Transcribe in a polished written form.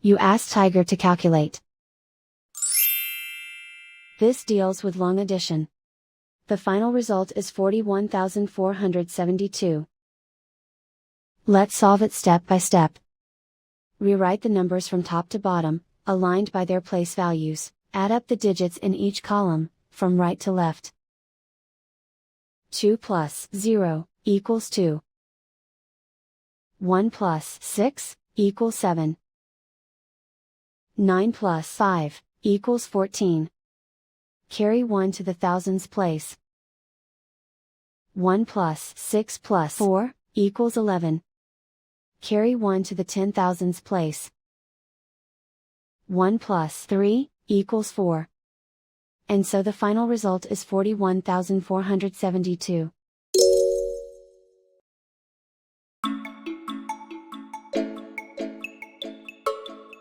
You ask Tiger to calculate. This deals with long addition. The final result is 41,472. Let's solve it step by step. Rewrite the numbers from top to bottom, aligned by their place values, add up the digits in each column, from right to left. 2 plus 0 equals 2. 1 plus 6 equals 7. 9 plus 5 equals 14. Carry 1 to the thousands place. 1 plus 6 plus 4 equals 11. Carry 1 to the 10,000s place. 1 plus 3 equals 4. And so the final result is 41,472.